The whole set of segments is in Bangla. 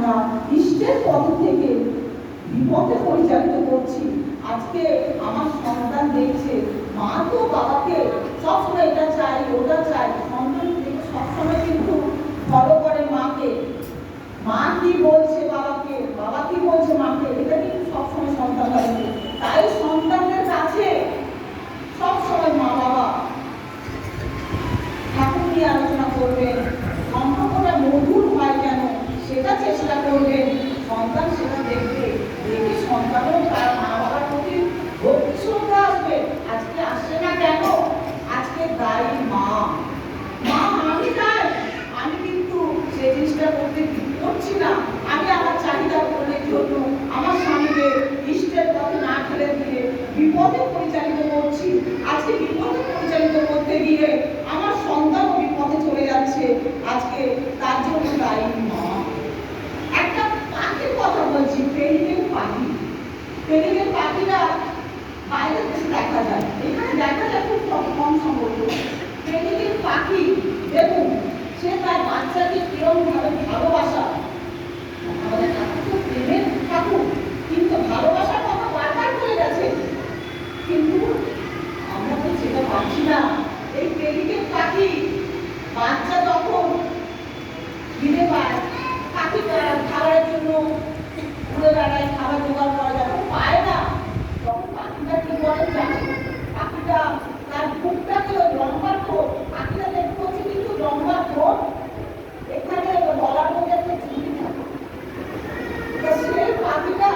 না ইষ্টের পথ থেকে বিপদে পরিচালিত করছি। আজকে আমার সন্তান দেখছে মা তো বাবাকে সবসময় এটা চাই ওটা চাই, সন্তান সবসময় কিন্তু ফলো করে মাকে, মা কি বলছে বাবাকে, বাবা কি বলছে মাকে, এটা কিন্তু সবসময় সন্তান থাকে। তাই সন্তানদের কাছে সবসময় মা বাবা ঠাকুর নিয়ে আলোচনা করবেন, সম্পর্কটা মধুর হয় কেন সেটা চেষ্টা করবেন। সন্তান সেটা দেখবে, দেখে সন্তানও তার মা বাবার প্রতি ভক্তি শ্রদ্ধা আসবে। আজকে আসে না কেন? আজকে দায়ী মা। মা আমি চাই, আমি কিন্তু সেই জিনিসটা করছি না। আমি আমার চাহিদা পূরণের জন্য আমার স্বামীকে ইষ্টের পথে না ঠেলে দিয়ে বিপদে পরিচালিত করছি। আজকে বিপদে পরিচালিত করতে গিয়ে আমার সন্তানও বিপদে চলে যাচ্ছে। আজকে তার জন্য দায়ী মা। একটা পাখির কথা বলছি, পেলিকেন পাখি। পেলিকেন পাখিরা বাইরে দেশে দেখা যায়, এখানে দেখা যায় খুব কম সম্ভবত। পেলিকেন পাখি দেখুন, সে তার বাচ্চাকে কিরম ভাবে ভালোবাসা। আমাদের ঠাকুর তো প্রেমের ঠাকুর, কিন্তু ভালোবাসার কথা বারবার বলে গেছে, কিন্তু আমরা তো সেটা পাচ্ছি না। এই পেলিকেন পাখি বাচ্চা যখন খিদে পায়, পাখি খাবারের জন্য ঘুরে বেড়ায়, খাবার জোগাড় করা যখন পায় না, তখন পাখিটা কি করে জানে? পাখিটা তার বুকটাকে লম্বা ঠোঁট, পাখিটা দেখতে হচ্ছে কিন্তু লম্বা ঠোঁট, এখানে গলার মধ্যে একটা ঝুঁকি থাকে। সেই পাখিটা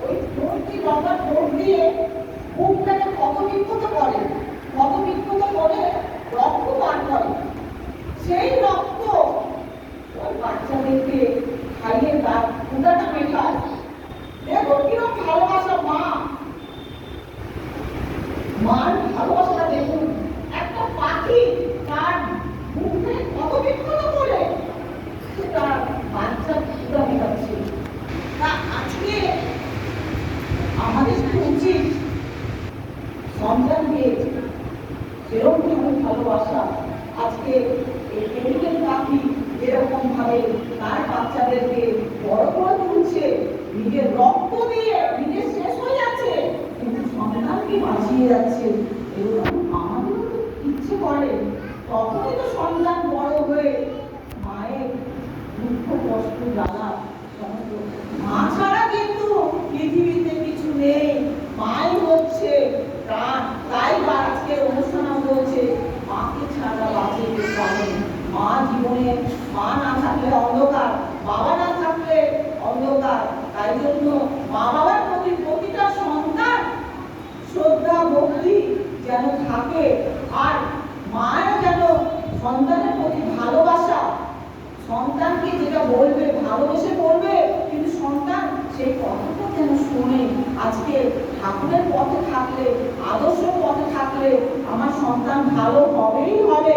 ওই ঠোঁটটি লম্বা ঠোঁট দিয়ে বুকটাকে ক্ষতবিক্ষত করে, ক্ষতবিক্ষত করে রক্ত বার করে। সেই রক্ত ওই বাচ্চাদেরকে খাইয়ে তার ক্ষুধাটা মেটায়। দেখো কিরকম ভালোবাসা মা, মার ভালোবাসাটা দেখুন। একটা পাখি তার মুখে কত বিক্ষত করে তার বাচ্চা ক্ষুধা মেটাচ্ছে। তা আজকে আমাদের উচিত সন্তানকে যেরকম ভাবে ভালোবাসা, আজকে এই পেলিকেন পাখি যেরকম ভাবে তার বাচ্চাদেরকে বড় করে তুলছে, নিজের রক্ত দিয়ে নিজে শেষ হয়ে যাচ্ছে কিন্তু সন্তানকে বাঁচিয়ে যাচ্ছে। এরকম আমাদেরও তো ইচ্ছে করে, তখনই তো সন্তান বড় হয়ে মায়ের দুঃখ কষ্ট জ্বালা সমস্ত, মা ছাড়া কিন্তু পৃথিবীতে কিছু নেই, মাই হচ্ছে প্রাণ। তাই আজকে অনুষ্ঠান বলছে মাকে ছাড়া বাঁচে পারে। মা জীবনে, মা না থাকলে অন্ধকার, বাবা না থাকলে অন্ধকার। তাই জন্য মা বাবার প্রতি প্রতিটা সন্তান শ্রদ্ধা ভক্তি যেন থাকে, আর মায়ের যেন সন্তানের প্রতি ভালোবাসা, সন্তানকে যেটা বলবে ভালোবেসে বলবে, কিন্তু সন্তান সেই কথাটা যেন শোনে। আজকে ঠাকুরের পথে থাকলে, আদর্শ পথে থাকলে আমার সন্তান ভালো হবেই হবে।